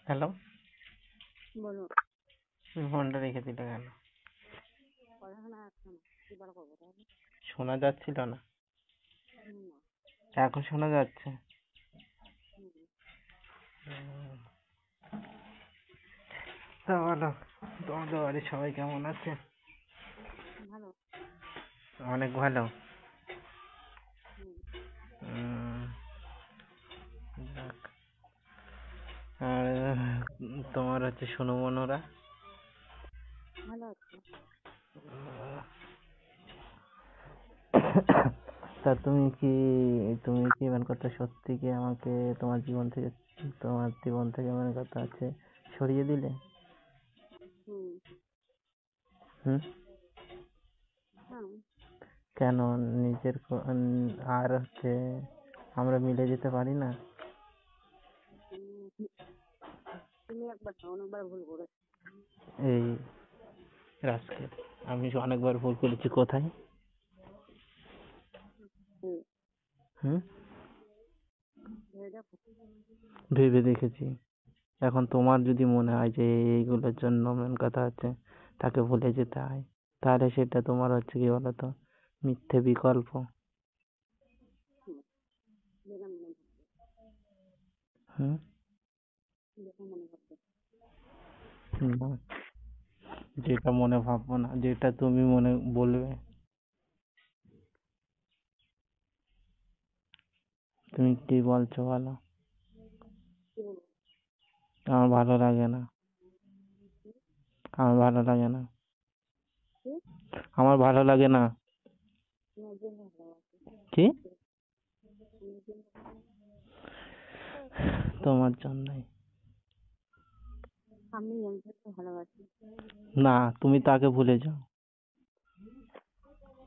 Hello, বলো। তুমি ফোনটা রেখে দিলে কেন? পড়াশোনা আসছে না, কি বার করবো তাহলে? শোনা যাচ্ছিল না, না। এখন শোনা যাচ্ছে। হুম। উম, তা বলো, তোমাদের বাড়ির সবাই কেমন আছে? ভালো। অনেক ভালো। হুম। উম, যাক। আর তোমার হচ্ছে সোনু মনুরা? ভালো আছে। তা তুমি কি এমন কথা সত্যি কি আমাকে তোমার জীবন থেকে মনে কথা আছে সরিয়ে দিলে? হুম। হুম? হ্যাঁ। কেন? আর হচ্ছে আমরা মিলে যেতে পারি না? উম, তুমি একবার না, অনেকবার ভুল করেছো। এই রাজকে আমি অনেকবার ভুল করেছি কোথায়? হুম। হুম? ভেবে দেখো। ভেবে দেখেছি। এখন তোমার যদি মনে হয় যে এইগুলোর জন্য মেন কথা হচ্ছে তাকে ভুলে যেতে হয়, তাহলে সেটা তোমার হচ্ছে কি বলতো, মিথ্যে বিকল্প। হুম। যেটা মনে করতে। হুম? যেটা মনে করতে। না, যেটা মনে ভাববো না, যেটা তুমি মনে বলবে। তুমি কি বলছো বলো? কি বলবো? আমার ভালো লাগে না। হুম? আমার ভালো লাগে না। কি? আমার ভালো লাগে না। তোমার জন্য ভালোবাসি। কি? তোমার জন্য। তোমার জন্যই। আমি একজনকে ভালোবাসি। না, তুমি তাকে ভুলে যাও।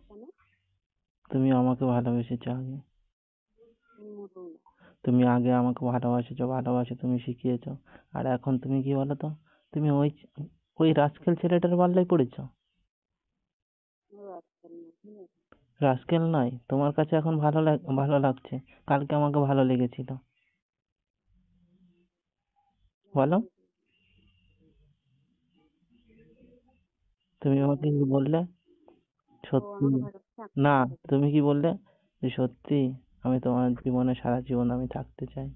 কেন? তুমি আমাকে ভালোবেসেছো আগে। তুমি মোটেও না। তুমি আগে আমাকে ভালোবাসা তুমি শিখিয়েছো। আর এখন তুমি কি বলো তো, তুমি ওই ওই রাস্কেল ছেলেটার পাল্লায় পড়েছো। ও আজকাল না, ঠিক আছে। রাস্কেল নয়, তোমার কাছে এখন ভালো লাগছে, কালকে আমাকে ভালো লেগেছিল। ভালো বলো, লেগেছে। তুমি আমাকে কি বললে? ও সত্যি? আমাকে ভালোবাসে, আমি না, ভালোবাসি। তুমি কি বললে? যে সত্যি আমি তোমার জীবনে সারা জীবন আমি থাকতে চাই।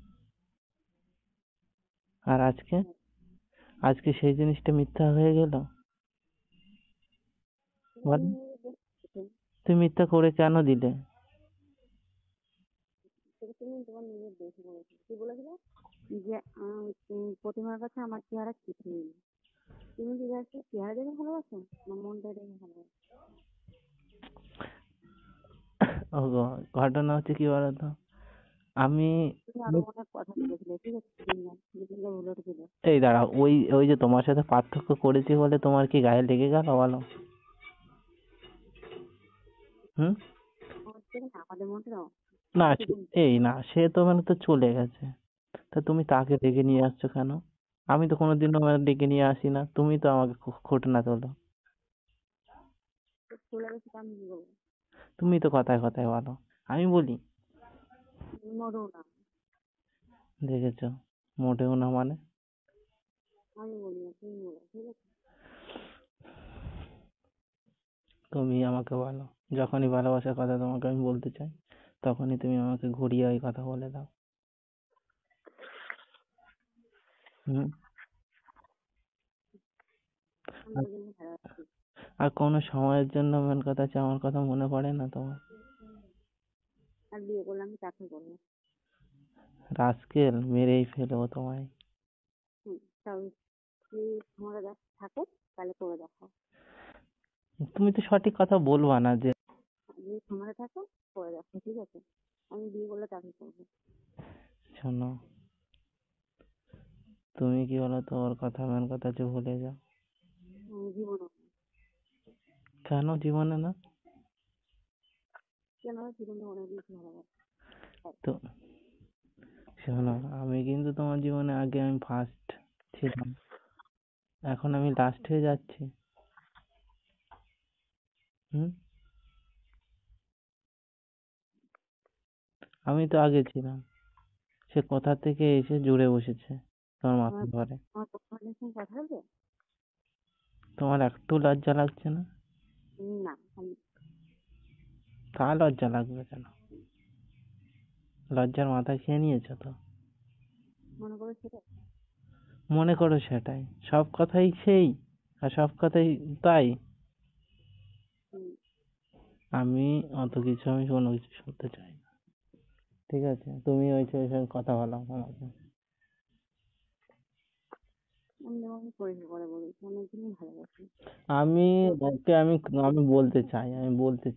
আর আজকে হ্যাঁ। আজকে সেই জিনিসটা মিথ্যা হয়ে গেল। তুমি বলো, দেখতে। তুমি মিথ্যা করে কেন দিলে? সেটা তুমি তোমার নিজের দোষ বলেছো। কি বলেছিলে? যে প্রতিমার কাছে আমার চেহারা কিছুই না। তুমি কি যাচ্ছে চেহারা দেখে ভালোবাসো, না মনটা দেখে ভালোবাসো? ও গো, ঘটনা হচ্ছে কি বলতো, আমি তুমি আরো অনেক কথা বলেছিলে, ঠিক আছে, দিনটা যেগুলো ভুলে উঠেছিল। এই দাঁড়াও, ওই ওই যে তোমার সাথে পার্থক্য করেছি বলে তোমার কি গায়ে লেগে গেল বলো? হুম? আমার থেকে না, আমাদের মধ্যে না না, একটু কিন্তু এই না, সে তো মানে তো চলে গেছে। তা তুমি তাকে ডেকে নিয়ে আসছো কেন? আমি তো কোনোদিনও মানে ডেকে নিয়ে আসি না, তুমি তো আমাকে খোটা না তোলো। চলে গেছে, তা আমি কি বলবো? তুমি তো কথায় কথায় বলো, আমি বলি। মরেও না। দেখেছো? মোটেও না মানে? আমি বলি না, তুমি বলো, ঠিক আছে। তুমি আমাকে বলো, যখনই ভালোবাসার কথা তোমাকে আমি বলতে চাই, তখনই তুমি আমাকে ঘুরিয়ে ওই কথা বলে দাও। হুম? আমি আর একজনকে ভালোবাসি। আর কোনো সময়ের জন্য মেন কথা হচ্ছে আমার কথা মনে পড়ে না তোমার? আর বিয়ে করলে আমি চাকরি করবো। রাস্কেল, মেরেই ফেলবো তোমায়। তাও যদি তোমার কাছে থাকে তাহলে করে দেখো। তুমি তো সঠিক কথা বলবা না যে। যদি তোমার থাকে করে দেখো, ঠিক আছে। আমি বিয়ে করলে চাকরি করবো। শোনো, তুমি কি বলো তো, ওর কথা মেন কথা হচ্ছে ভুলে যাও। আমি জীবনও না। কেন জীবনে না? কেন? জীবনটা অনেক বেশি ভালোবাসি, তাই। তো শোনো, আমি কিন্তু তোমার জীবনে আগে আমি ফার্স্ট ছিলাম, এখন আমি লাস্ট হয়ে যাচ্ছি। হুম? আমি তো আগে ছিলাম, সে কোথা থেকে এসে জুড়ে বসেছে। তোমার মাথার ঘরে। আমার প্রতিমাদের সঙ্গে কথা বলবে? তোমার একটু লজ্জা লাগছে না? না, আমি তা লজ্জা লাগবে কেন? লজ্জার মাথায় খেয়ে নিয়েছো তো। মনে করো সেটা। মনে করো সেটাই, সব কথাই সেই আর সব কথাই তাই। হুম, আমি অত কিছু, আমি কোনো কিছু শুনতে চাই না, ঠিক আছে? তুমি ওই ছেলের সঙ্গে কথা বলো আমাকে। আমি তোমাকে পরিচয় করে বলেছি আমি একজনই ভালোবাসি। আমি ওকে আমি আমি বলতে চাই, আমি বলছি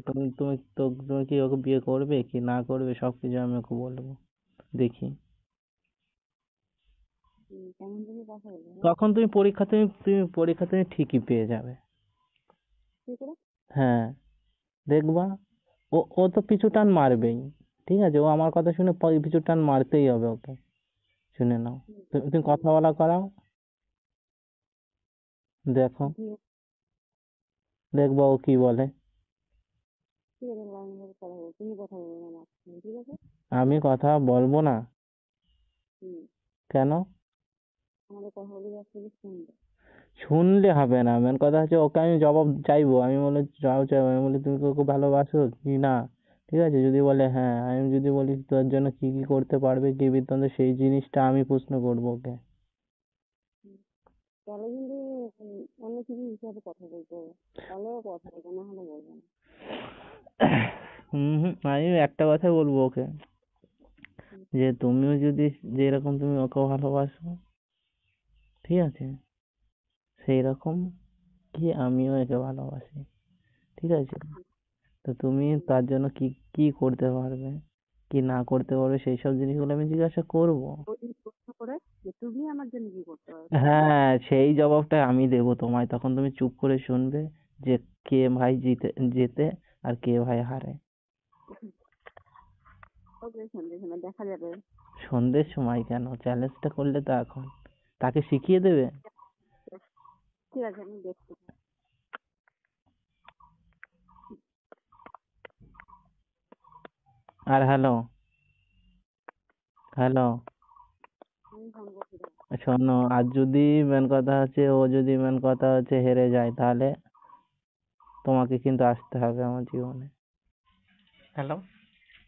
তুমি তুমি তো তুমি কি ওকে বিয়ে করবে কি না করবে সবকিছু আমি ওকে বলবো, দেখি। কেমন থেকে কথা বলবো? তখন তুমি পরীক্ষা তুমি ঠিকই পেয়ে যাবে। কি করে? হ্যাঁ, দেখবা। ও ও তো পিছু টান মারবেই, ঠিক আছে? ও আমার কথা শুনে পিছু টান মারতেই হবে ওকে। শুনে নাও, তুমি কথা বলা করাও, দেখো, ঠিক আছে, দেখবা ও কি বলে। ঠিক আছে, আমি কথা বলবো, তুমি কথা বলবে না আমার সঙ্গে, ঠিক আছে? আমি কথা বলবো না? হুম, কেন? আমাদের কথা বলে যাচ্ছে যে শুনবে। শুনলে হবে না, মেন কথা হচ্ছে ওকে আমি জবাব চাইবো, আমি বলে জবাব চাইবো, আমি বলি তুমি কি ওকে ভালোবাসো কি না, ঠিক আছে? যদি বলে হ্যাঁ, আমি যদি বলি তোর জন্য কি কি করতে পারবে কি বৃত্তান্ত, সেই জিনিসটা আমি প্রশ্ন করবো ওকে। তাহলে কিন্তু অন্য কিছু হিসাবে কথা বলতে হবে, তাহলে ও কথা বলবে, না হলে বলবে না। আমি একটা কথাই বলবো ওকে, যে তুমিও যদি যেরকম তুমি ওকে ভালোবাসো, ঠিক আছে, সেই রকম কি আমিও একে ভালোবাসি, ঠিক আছে? তো তুমি তার জন্য কি কি করতে পারবে কি না করতে পারবে সেই সব জিনিসগুলো আমি জিজ্ঞাসা করব। ওই প্রশ্ন করে যে তুমি আমার জন্য কি করতে পারো? হ্যাঁ, সেই জবাবটা আমি দেবো তোমায়, তখন তুমি চুপ করে শুনবে যে কে ভাই জেতে আর কে ভাই হারে। ওকে, সন্ধ্যে সময় দেখা যাবে। সন্ধ্যের সময় কেন? চ্যালেঞ্জটা করলে তো এখন তাকে শিখিয়ে দেবে। ঠিক আছে, আমি দেখছি। আর হ্যালো, হ্যালো, আমি ফোন করছি দাঁড়াও। শোনো, আর যদি মেন কথা হচ্ছে ও যদি মেন কথা হচ্ছে হেরে যায়, তাহলে তোমাকে কিন্তু আসতে হবে আমার জীবনে। হ্যালো।